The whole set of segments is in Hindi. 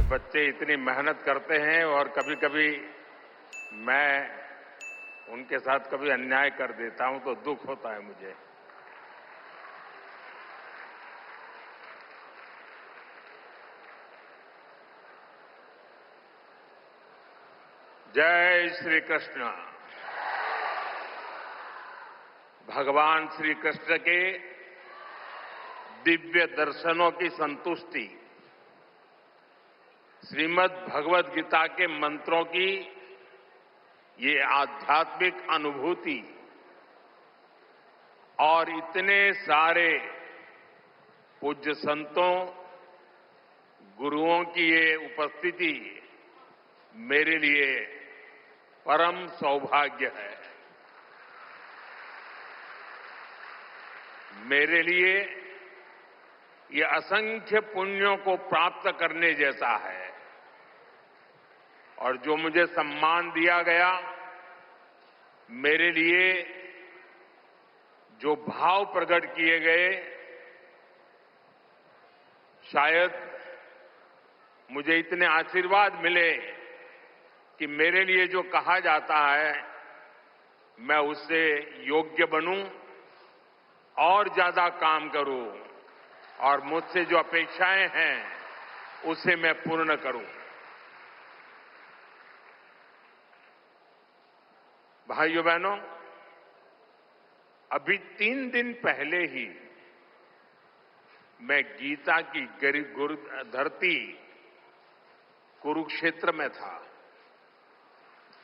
बच्चे इतनी मेहनत करते हैं और कभी-कभी मैं उनके साथ कभी अन्याय कर देता हूं तो दुख होता है मुझे। जय श्री कृष्ण। भगवान श्री कृष्ण के दिव्य दर्शनों की संतुष्टि, श्रीमद् भगवद गीता के मंत्रों की ये आध्यात्मिक अनुभूति और इतने सारे पूज्य संतों, गुरुओं की ये उपस्थिति मेरे लिए परम सौभाग्य है। मेरे लिए ये असंख्य पुण्यों को प्राप्त करने जैसा है और जो मुझे सम्मान दिया गया, मेरे लिए जो भाव प्रकट किए गए, शायद मुझे इतने आशीर्वाद मिले कि मेरे लिए जो कहा जाता है मैं उससे योग्य बनूं और ज्यादा काम करूं और मुझसे जो अपेक्षाएं हैं उसे मैं पूर्ण करूं। भाइयों बहनों, अभी 3 दिन पहले ही मैं गीता की धरती कुरुक्षेत्र में था।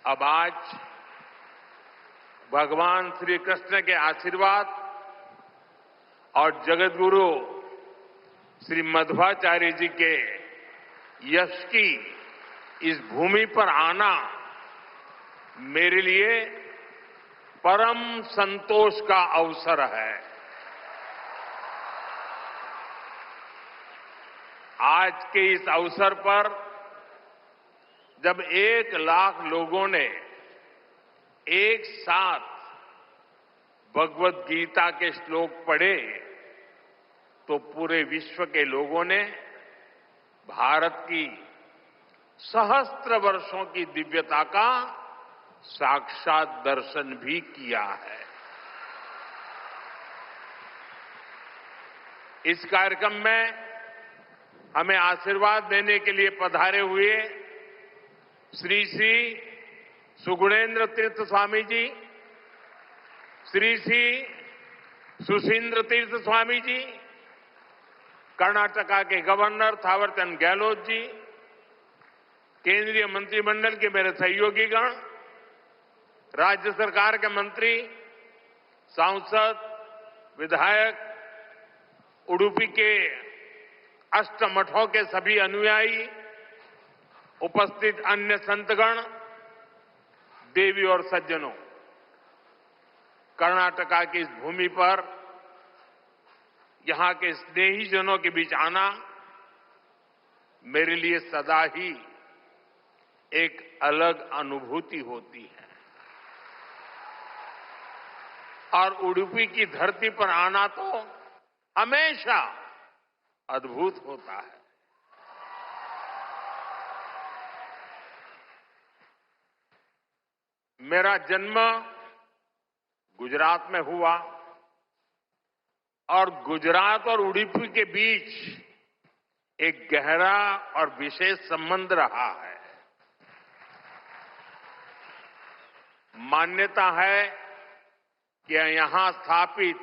अब आज भगवान श्री कृष्ण के आशीर्वाद और जगतगुरु श्री मध्वाचार्य जी के यश की इस भूमि पर आना मेरे लिए परम संतोष का अवसर है। आज के इस अवसर पर जब 1 लाख लोगों ने एक साथ भगवद गीता के श्लोक पढ़े तो पूरे विश्व के लोगों ने भारत की सहस्त्र वर्षों की दिव्यता का साक्षात दर्शन भी किया है। इस कार्यक्रम में हमें आशीर्वाद देने के लिए पधारे हुए श्री श्री सुगुणेन्द्र तीर्थ स्वामी जी, श्री श्री सुशींद्र तीर्थ स्वामी जी, कर्नाटका के गवर्नर थावरचंद गहलोत जी, केंद्रीय मंत्रिमंडल के मेरे सहयोगीगण, राज्य सरकार के मंत्री, सांसद, विधायक, उडुपी के अष्टमठों के सभी अनुयायी, उपस्थित अन्य संतगण, देवी और सज्जनों, कर्नाटका की इस भूमि पर यहां के स्नेहीजनों के बीच आना मेरे लिए सदा ही एक अलग अनुभूति होती है और उडुपी की धरती पर आना तो हमेशा अद्भुत होता है। मेरा जन्म गुजरात में हुआ और गुजरात और उडुपी के बीच एक गहरा और विशेष संबंध रहा है। मान्यता है कि यहां स्थापित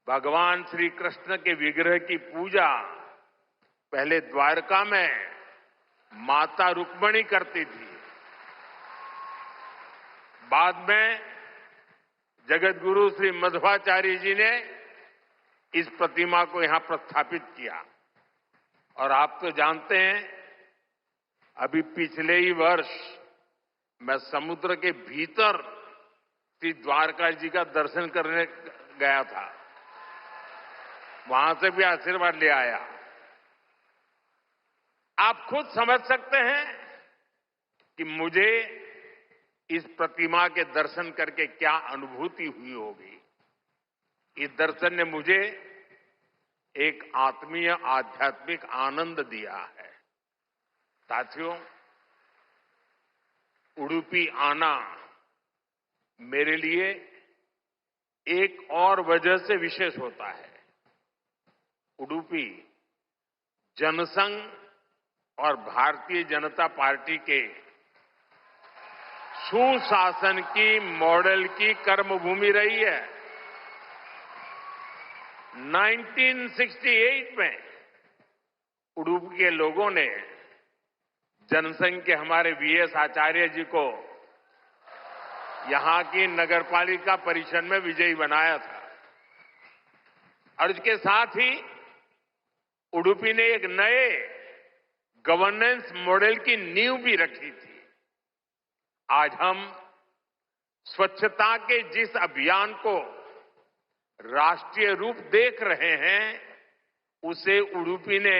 भगवान श्री कृष्ण के विग्रह की पूजा पहले द्वारका में माता रुक्मिणी करती थी। बाद में जगतगुरु श्री मध्वाचार्य जी ने इस प्रतिमा को यहां प्रस्थापित किया और आप तो जानते हैं, अभी पिछले ही वर्ष मैं समुद्र के भीतर श्री द्वारका जी का दर्शन करने गया था, वहां से भी आशीर्वाद ले आया। आप खुद समझ सकते हैं कि मुझे इस प्रतिमा के दर्शन करके क्या अनुभूति हुई होगी। इस दर्शन ने मुझे एक आत्मीय आध्यात्मिक आनंद दिया है। साथियों, उडुपी आना मेरे लिए एक और वजह से विशेष होता है। उडुपी जनसंघ और भारतीय जनता पार्टी के सुशासन की मॉडल की कर्मभूमि रही है। 1968 में उडुपी के लोगों ने जनसंघ के हमारे वीएस आचार्य जी को यहां की नगरपालिका परिषद में विजयी बनाया था और इसके साथ ही उडुपी ने एक नए गवर्नेंस मॉडल की नींव भी रखी थी। आज हम स्वच्छता के जिस अभियान को राष्ट्रीय रूप देख रहे हैं, उसे उडुपी ने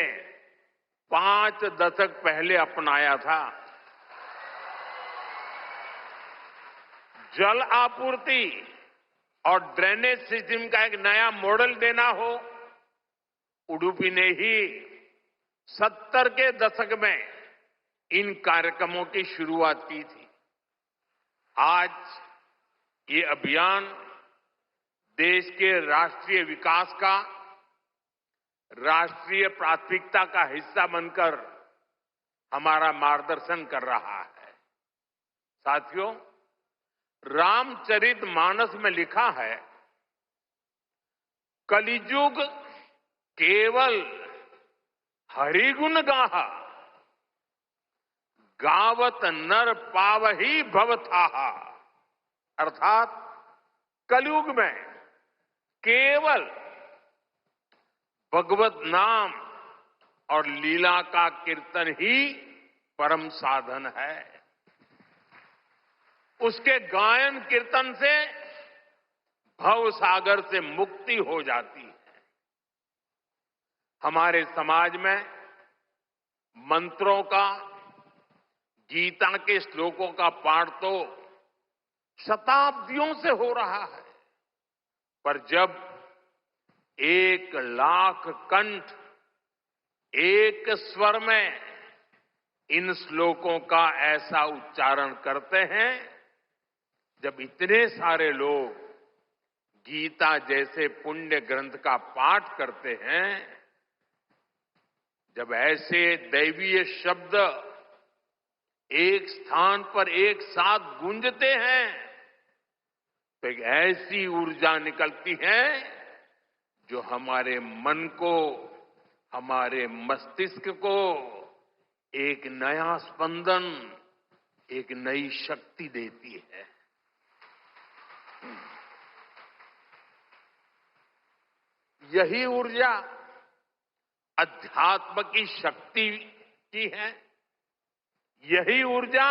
5 दशक पहले अपनाया था। जल आपूर्ति और ड्रेनेज सिस्टम का एक नया मॉडल देना हो, उडुपी ने ही 70 के दशक में इन कार्यक्रमों की शुरुआत की थी। आज ये अभियान देश के राष्ट्रीय विकास का राष्ट्रीय प्राथमिकता का हिस्सा बनकर हमारा मार्गदर्शन कर रहा है। साथियों, रामचरितमानस में लिखा है, कलिजुग केवल हरिगुण गाहा, गावत नर पावही भवथाहा। अर्थात कलयुग में केवल भगवत नाम और लीला का कीर्तन ही परम साधन है। उसके गायन कीर्तन से भव सागर से मुक्ति हो जाती है। हमारे समाज में मंत्रों का, गीता के श्लोकों का पाठ तो शताब्दियों से हो रहा है, पर जब 1 लाख कंठ एक स्वर में इन श्लोकों का ऐसा उच्चारण करते हैं, जब इतने सारे लोग गीता जैसे पुण्य ग्रंथ का पाठ करते हैं, जब ऐसे दैवीय शब्द एक स्थान पर एक साथ गूंजते हैं, तो एक ऐसी ऊर्जा निकलती है जो हमारे मन को, हमारे मस्तिष्क को एक नया स्पंदन, एक नई शक्ति देती है। यही ऊर्जा अध्यात्म की शक्ति की है। यही ऊर्जा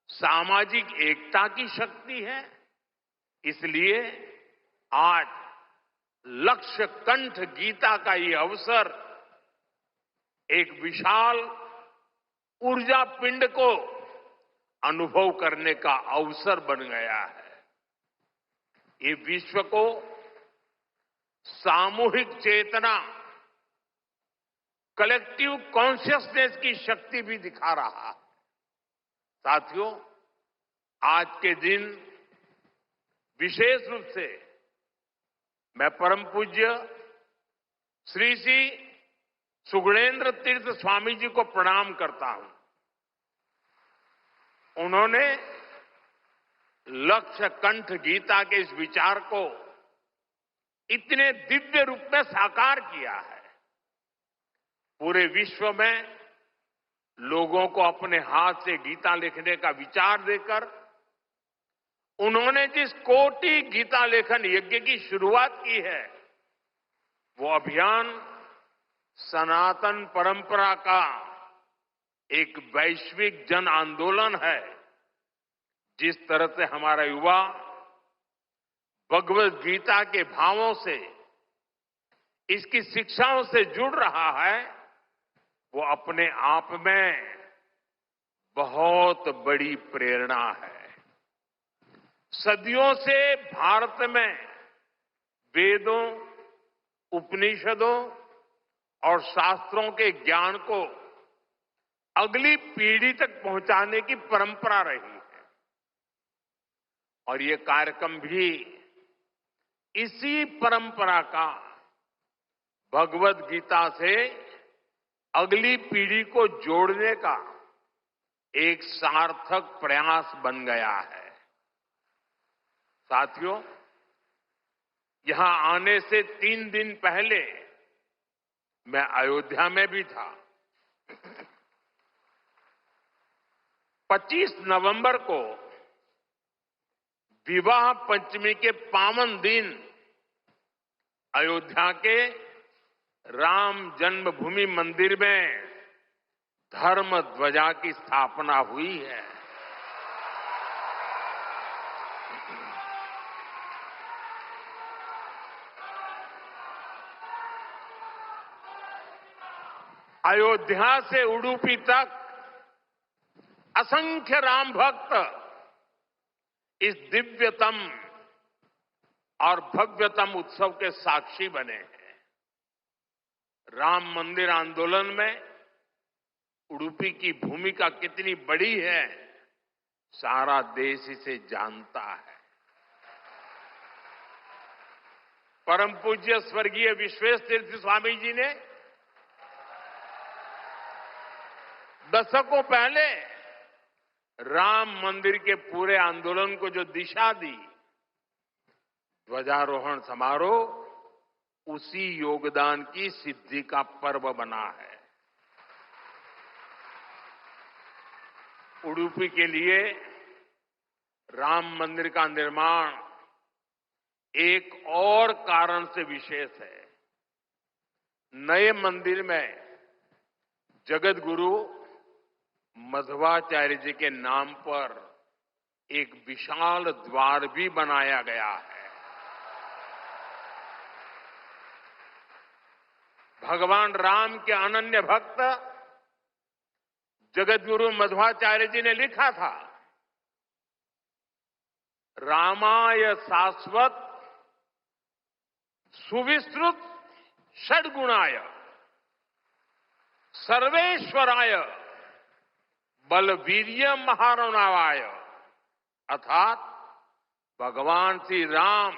सामाजिक एकता की शक्ति है। इसलिए आज लक्ष्य कंठ गीता का ये अवसर एक विशाल ऊर्जा पिंड को अनुभव करने का अवसर बन गया है। ये विश्व को सामूहिक चेतना, कलेक्टिव कॉन्शियसनेस की शक्ति भी दिखा रहा है। साथियों, आज के दिन विशेष रूप से मैं परम पूज्य श्री श्री सुगुणेन्द्र तीर्थ स्वामी जी को प्रणाम करता हूं। उन्होंने लक्ष्य कंठ गीता के इस विचार को इतने दिव्य रूप में साकार किया है। पूरे विश्व में लोगों को अपने हाथ से गीता लिखने का विचार देकर उन्होंने जिस कोटि गीता लेखन यज्ञ की शुरुआत की है, वो अभियान सनातन परंपरा का एक वैश्विक जन आंदोलन है। जिस तरह से हमारा युवा भगवत गीता के भावों से, इसकी शिक्षाओं से जुड़ रहा है, वो अपने आप में बहुत बड़ी प्रेरणा है। सदियों से भारत में वेदों, उपनिषदों और शास्त्रों के ज्ञान को अगली पीढ़ी तक पहुंचाने की परंपरा रही है। और ये कार्यक्रम भी इसी परंपरा का भगवत गीता से अगली पीढ़ी को जोड़ने का एक सार्थक प्रयास बन गया है। साथियों, यहां आने से 3 दिन पहले मैं अयोध्या में भी था। 25 नवंबर को विवाह पंचमी के पावन दिन अयोध्या के राम जन्मभूमि मंदिर में धर्म ध्वजा की स्थापना हुई है। अयोध्या से उडुपी तक असंख्य राम भक्त इस दिव्यतम और भव्यतम उत्सव के साक्षी बने हैं। राम मंदिर आंदोलन में उडुपी की भूमिका कितनी बड़ी है, सारा देश इसे जानता है। परम पूज्य स्वर्गीय विश्वेश तीर्थ स्वामी जी ने दशकों पहले राम मंदिर के पूरे आंदोलन को जो दिशा दी, ध्वजारोहण समारोह उसी योगदान की सिद्धि का पर्व बना है। उडुपी के लिए राम मंदिर का निर्माण एक और कारण से विशेष है। नए मंदिर में जगत गुरु मध्वाचार्य जी के नाम पर एक विशाल द्वार भी बनाया गया है। भगवान राम के अनन्य भक्त जगत गुरु मध्वाचार्य जी ने लिखा था, रामाय शाश्वत सुविस्तृत षड्गुणाय सर्वेश्वराय बलवीर्य महारणावाय, अर्थात भगवान श्री राम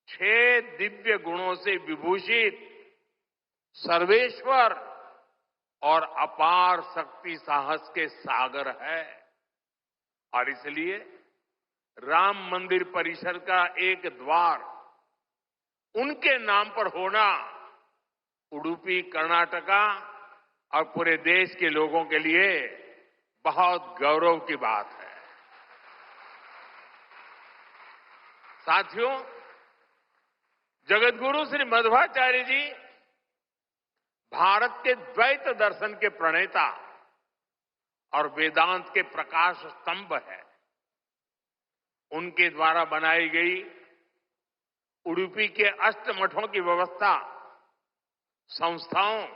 6 दिव्य गुणों से विभूषित सर्वेश्वर और अपार शक्ति साहस के सागर है। और इसलिए राम मंदिर परिसर का एक द्वार उनके नाम पर होना उडुपी, कर्नाटका और पूरे देश के लोगों के लिए बहुत गौरव की बात है। साथियों, जगतगुरु श्री मध्वाचार्य जी भारत के द्वैत दर्शन के प्रणेता और वेदांत के प्रकाश स्तंभ है। उनके द्वारा बनाई गई उडुपी के अष्टमठों की व्यवस्था संस्थाओं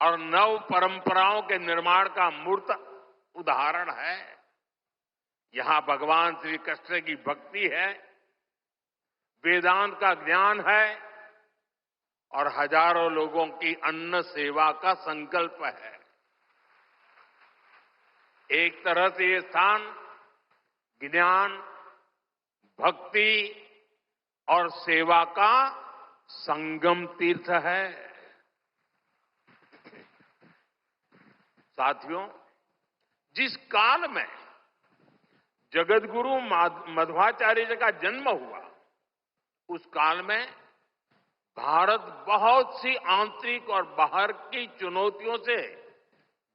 और नव परंपराओं के निर्माण का मूर्त उदाहरण है। यहां भगवान श्री कृष्ण की भक्ति है, वेदांत का ज्ञान है और हजारों लोगों की अन्न सेवा का संकल्प है। एक तरह से ये स्थान ज्ञान, भक्ति और सेवा का संगम तीर्थ है। साथियों, जिस काल में जगतगुरु मध्वाचार्य जी का जन्म हुआ, उस काल में भारत बहुत सी आंतरिक और बाहर की चुनौतियों से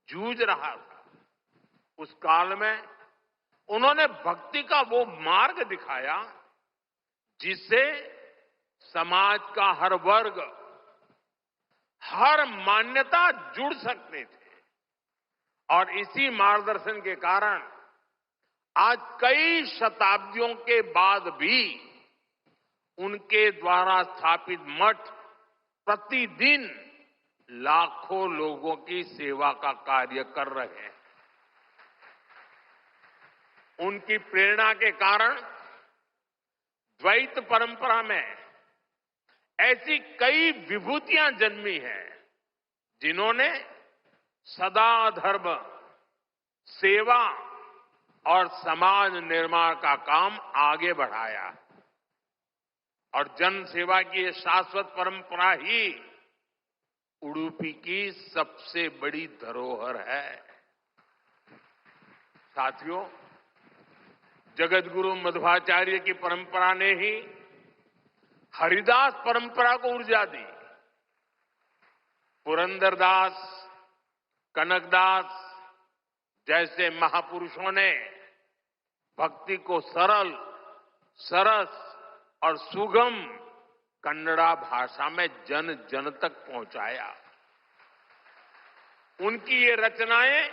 जूझ रहा था। उस काल में उन्होंने भक्ति का वो मार्ग दिखाया जिससे समाज का हर वर्ग, हर मान्यता जुड़ सकते थे। और इसी मार्गदर्शन के कारण आज कई शताब्दियों के बाद भी उनके द्वारा स्थापित मठ प्रतिदिन लाखों लोगों की सेवा का कार्य कर रहे हैं। उनकी प्रेरणा के कारण द्वैत परंपरा में ऐसी कई विभूतियां जन्मी हैं जिन्होंने सदा धर्म, सेवा और समाज निर्माण का काम आगे बढ़ाया और जन सेवा की ये शाश्वत परंपरा ही उडुपी की सबसे बड़ी धरोहर है। साथियों, जगत गुरु मध्वाचार्य की परंपरा ने ही हरिदास परंपरा को ऊर्जा दी। पुरंदरदास, कनकदास जैसे महापुरुषों ने भक्ति को सरल, सरस और सुगम कन्नड़ा भाषा में जन जन तक पहुंचाया। उनकी ये रचनाएं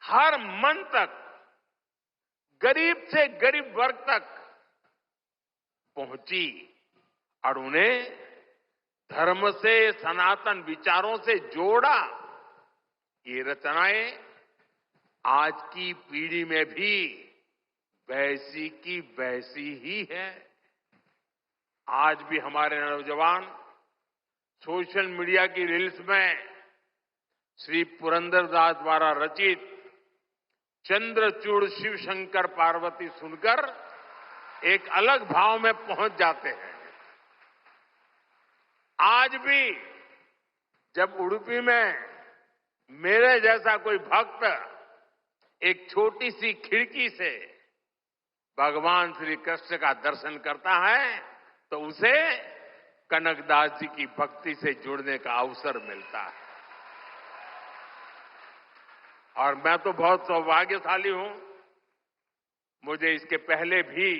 हर मन तक, गरीब से गरीब वर्ग तक पहुंची और उन्हें धर्म से, सनातन विचारों से जोड़ा। ये रचनाएं आज की पीढ़ी में भी वैसी की वैसी ही है। आज भी हमारे नौजवान सोशल मीडिया की रील्स में श्री पुरंदरदास द्वारा रचित चंद्रचूड़ शिव शंकर पार्वती सुनकर एक अलग भाव में पहुंच जाते हैं। आज भी जब उडुपी में मेरे जैसा कोई भक्त एक छोटी सी खिड़की से भगवान श्री कृष्ण का दर्शन करता है तो उसे कनकदास जी की भक्ति से जुड़ने का अवसर मिलता है। और मैं तो बहुत सौभाग्यशाली हूं, मुझे इसके पहले भी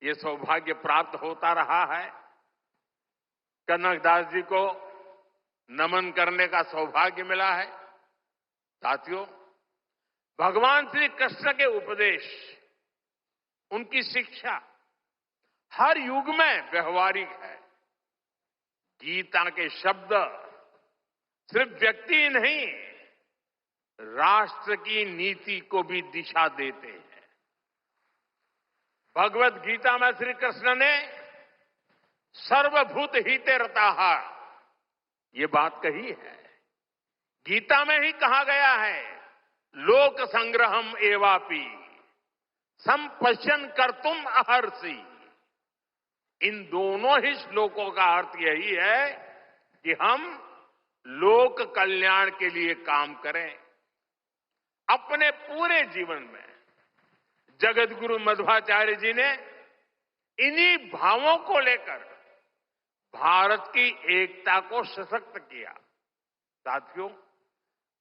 ये सौभाग्य प्राप्त होता रहा है। कनकदास जी को नमन करने का सौभाग्य मिला है। साथियों, भगवान श्री कृष्ण के उपदेश, उनकी शिक्षा हर युग में व्यवहारिक है। गीता के शब्द सिर्फ व्यक्ति नहीं, राष्ट्र की नीति को भी दिशा देते हैं। भगवत गीता में श्री कृष्ण ने सर्वभूत हिते रताः ये बात कही है। गीता में ही कहा गया है, लोक संग्रहम एवापि संपश्यन कर्तुम अहर्षि। इन दोनों ही श्लोकों का अर्थ यही है कि हम लोक कल्याण के लिए काम करें। अपने पूरे जीवन में जगत गुरु मध्वाचार्य जी ने इन्हीं भावों को लेकर भारत की एकता को सशक्त किया। साथियों,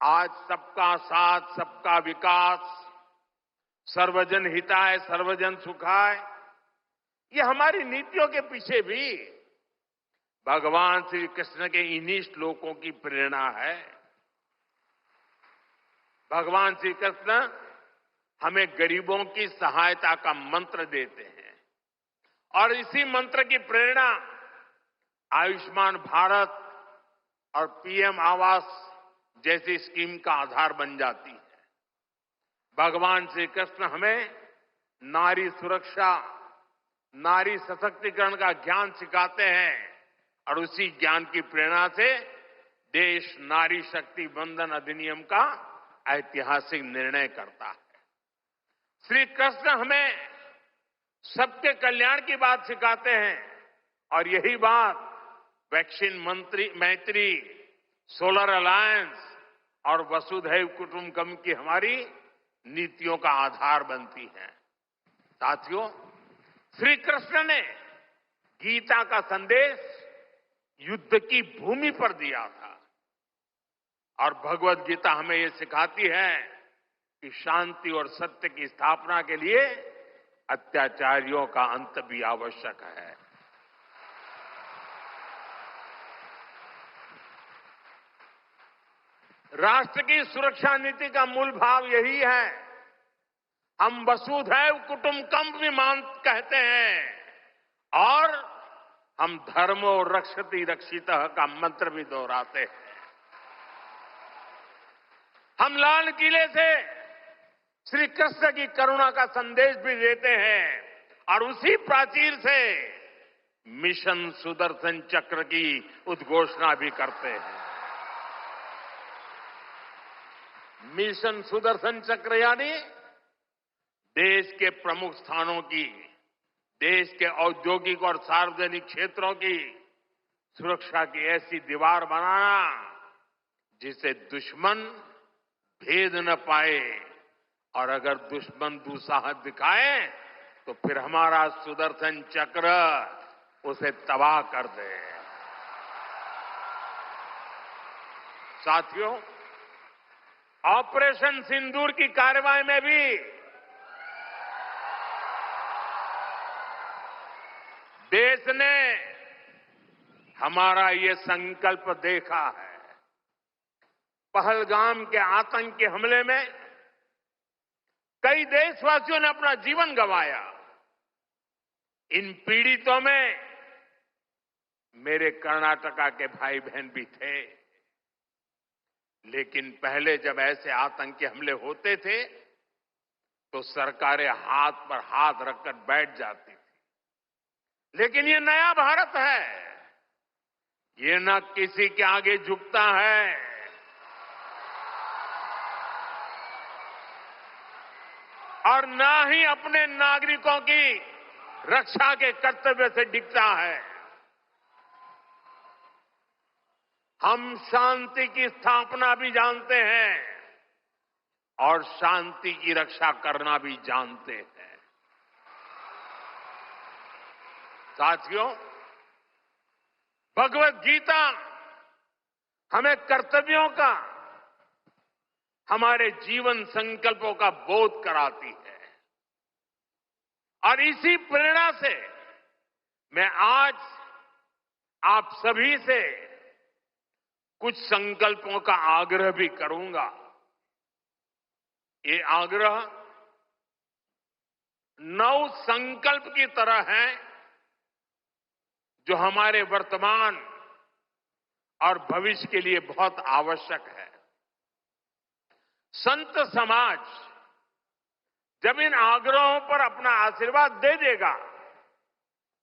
आज सबका साथ, सबका विकास, सर्वजन हिताय, सर्वजन सुखाय, ये हमारी नीतियों के पीछे भी भगवान श्री कृष्ण के इन्हीं श्लोकों की प्रेरणा है। भगवान श्री कृष्ण हमें गरीबों की सहायता का मंत्र देते हैं और इसी मंत्र की प्रेरणा आयुष्मान भारत और पीएम आवास जैसी स्कीम का आधार बन जाती है। भगवान श्री कृष्ण हमें नारी सुरक्षा, नारी सशक्तिकरण का ज्ञान सिखाते हैं और उसी ज्ञान की प्रेरणा से देश नारी शक्ति बंधन अधिनियम का ऐतिहासिक निर्णय करता है। श्री कृष्ण हमें सबके कल्याण की बात सिखाते हैं और यही बात वैक्सीन मैत्री, सोलर अलायंस और वसुधैव कुटुंबकम की हमारी नीतियों का आधार बनती है। साथियों, श्री कृष्ण ने गीता का संदेश युद्ध की भूमि पर दिया था और भगवत गीता हमें ये सिखाती है कि शांति और सत्य की स्थापना के लिए अत्याचारियों का अंत भी आवश्यक है। राष्ट्र की सुरक्षा नीति का मूल भाव यही है। हम वसुधैव कुटुंबकम भी कहते हैं और हम धर्मो रक्षति रक्षितः का मंत्र भी दोहराते हैं। हम लाल किले से श्री कृष्ण की करुणा का संदेश भी देते हैं और उसी प्राचीर से मिशन सुदर्शन चक्र की उद्घोषणा भी करते हैं। मिशन सुदर्शन चक्र यानी देश के प्रमुख स्थानों की, देश के औद्योगिक और सार्वजनिक क्षेत्रों की सुरक्षा की ऐसी दीवार बनाना जिसे दुश्मन भेद न पाए, और अगर दुश्मन दुस्साहस दिखाए तो फिर हमारा सुदर्शन चक्र उसे तबाह कर दे। साथियों, ऑपरेशन सिंदूर की कार्रवाई में भी देश ने हमारा ये संकल्प देखा है। पहलगाम के आतंकी हमले में कई देशवासियों ने अपना जीवन गंवाया। इन पीड़ितों में मेरे कर्नाटका के भाई बहन भी थे। लेकिन पहले जब ऐसे आतंकी हमले होते थे तो सरकारें हाथ पर हाथ रखकर बैठ जाती थी। लेकिन ये नया भारत है, ये न किसी के आगे झुकता है, और न ही अपने नागरिकों की रक्षा के कर्तव्य से डिगता है। हम शांति की स्थापना भी जानते हैं और शांति की रक्षा करना भी जानते हैं। साथियों, भगवत गीता हमें कर्तव्यों का, हमारे जीवन संकल्पों का बोध कराती है। और इसी प्रेरणा से मैं आज आप सभी से कुछ संकल्पों का आग्रह भी करूंगा। ये आग्रह 9 संकल्प की तरह है जो हमारे वर्तमान और भविष्य के लिए बहुत आवश्यक है। संत समाज जब इन आग्रहों पर अपना आशीर्वाद दे देगा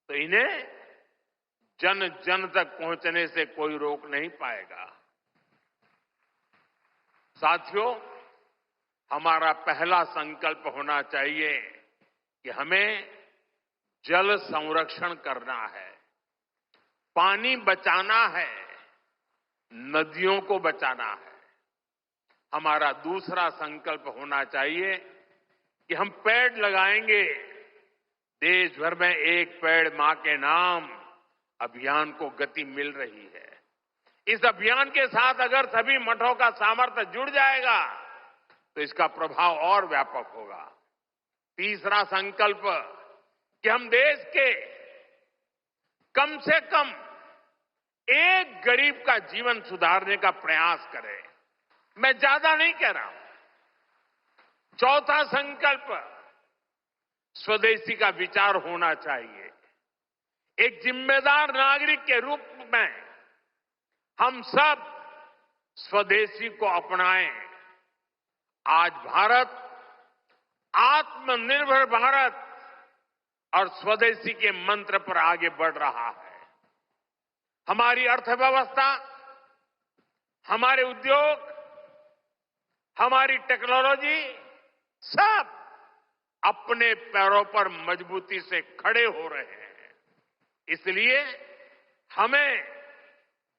तो इन्हें जन जन तक पहुंचने से कोई रोक नहीं पाएगा। साथियों, हमारा पहला संकल्प होना चाहिए कि हमें जल संरक्षण करना है, पानी बचाना है, नदियों को बचाना है। हमारा दूसरा संकल्प होना चाहिए कि हम पेड़ लगाएंगे। देश भर में एक पेड़ मां के नाम अभियान को गति मिल रही है। इस अभियान के साथ अगर सभी मठों का सामर्थ्य जुड़ जाएगा तो इसका प्रभाव और व्यापक होगा। तीसरा संकल्प कि हम देश के कम से कम एक गरीब का जीवन सुधारने का प्रयास करें। मैं ज्यादा नहीं कह रहा हूं। चौथा संकल्प स्वदेशी का विचार होना चाहिए। एक जिम्मेदार नागरिक के रूप में हम सब स्वदेशी को अपनाएं। आज भारत आत्मनिर्भर भारत और स्वदेशी के मंत्र पर आगे बढ़ रहा है। हमारी अर्थव्यवस्था, हमारे उद्योग, हमारी टेक्नोलॉजी सब अपने पैरों पर मजबूती से खड़े हो रहे हैं। इसलिए हमें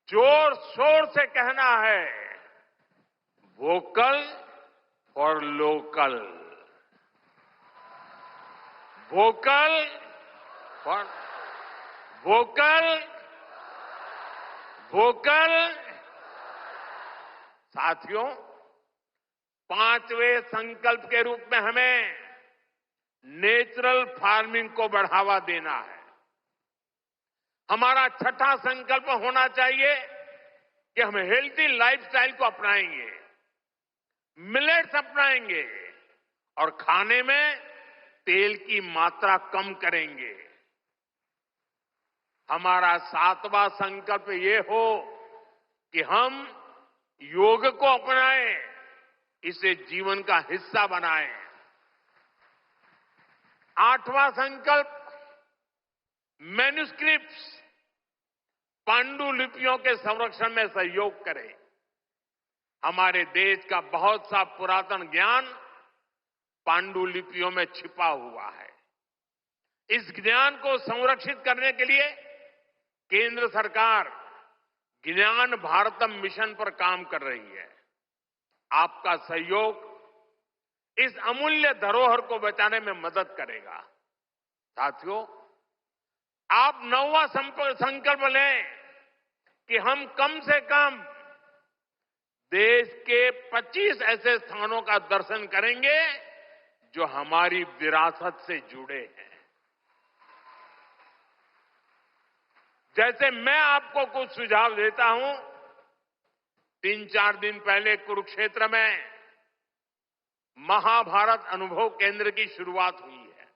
जोर शोर से कहना है, vocal for local, vocal for vocal, vocal. साथियों, 5वें संकल्प के रूप में हमें नेचुरल फार्मिंग को बढ़ावा देना है। हमारा छठा संकल्प होना चाहिए कि हम हेल्थी लाइफस्टाइल को अपनाएंगे, मिलेट्स अपनाएंगे और खाने में तेल की मात्रा कम करेंगे। हमारा 7वां संकल्प ये हो कि हम योग को अपनाएं, इसे जीवन का हिस्सा बनाएं। 8वां संकल्प मैन्युस्क्रिप्ट्स, पांडुलिपियों के संरक्षण में सहयोग करें। हमारे देश का बहुत सा पुरातन ज्ञान पांडुलिपियों में छिपा हुआ है। इस ज्ञान को संरक्षित करने के लिए केंद्र सरकार ज्ञान भारतम मिशन पर काम कर रही है। आपका सहयोग इस अमूल्य धरोहर को बचाने में मदद करेगा। साथियों, आप नौवां संकल्प लें कि हम कम से कम देश के 25 ऐसे स्थानों का दर्शन करेंगे जो हमारी विरासत से जुड़े हैं। जैसे मैं आपको कुछ सुझाव देता हूं, 3-4 दिन पहले कुरुक्षेत्र में महाभारत अनुभव केंद्र की शुरुआत हुई है।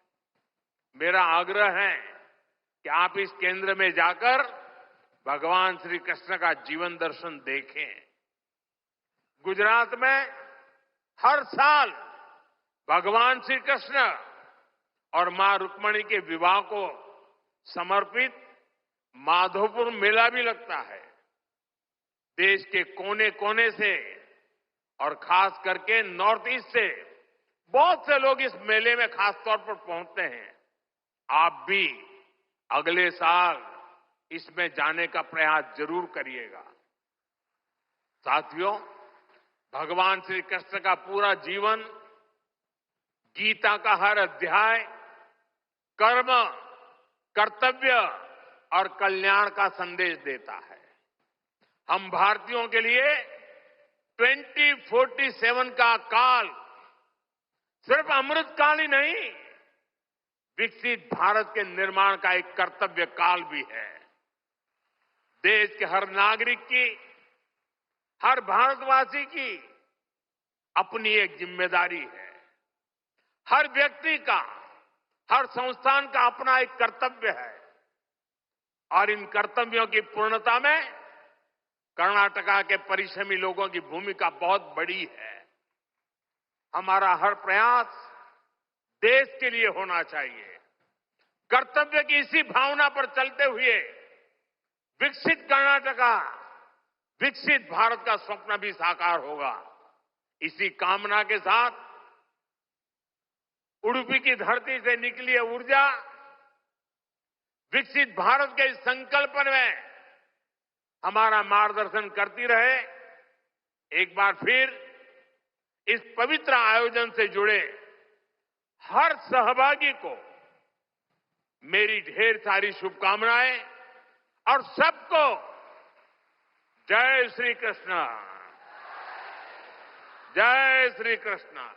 मेरा आग्रह है कि आप इस केंद्र में जाकर भगवान श्री कृष्ण का जीवन दर्शन देखें। गुजरात में हर साल भगवान श्री कृष्ण और मां रुक्मणी के विवाह को समर्पित माधोपुर मेला भी लगता है। देश के कोने कोने से और खास करके नॉर्थ ईस्ट से बहुत से लोग इस मेले में खास तौर पर पहुंचते हैं। आप भी अगले साल इसमें जाने का प्रयास जरूर करिएगा। साथियों, भगवान श्री कृष्ण का पूरा जीवन, गीता का हर अध्याय कर्म, कर्तव्य और कल्याण का संदेश देता है। हम भारतीयों के लिए 2047 का काल सिर्फ अमृत काल ही नहीं, विकसित भारत के निर्माण का एक कर्तव्य काल भी है। देश के हर नागरिक की, हर भारतवासी की अपनी एक जिम्मेदारी है। हर व्यक्ति का, हर संस्थान का अपना एक कर्तव्य है और इन कर्तव्यों की पूर्णता में कर्नाटका के परिश्रमी लोगों की भूमिका बहुत बड़ी है। हमारा हर प्रयास देश के लिए होना चाहिए। कर्तव्य की इसी भावना पर चलते हुए विकसित कर्नाटका, विकसित भारत का स्वप्न भी साकार होगा। इसी कामना के साथ उडुपी की धरती से निकली ऊर्जा विकसित भारत के इस संकल्प में हमारा मार्गदर्शन करती रहे। एक बार फिर इस पवित्र आयोजन से जुड़े हर सहभागी को मेरी ढेर सारी शुभकामनाएं और सबको जय श्री कृष्ण, जय श्री कृष्ण,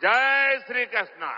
जय श्री कृष्ण।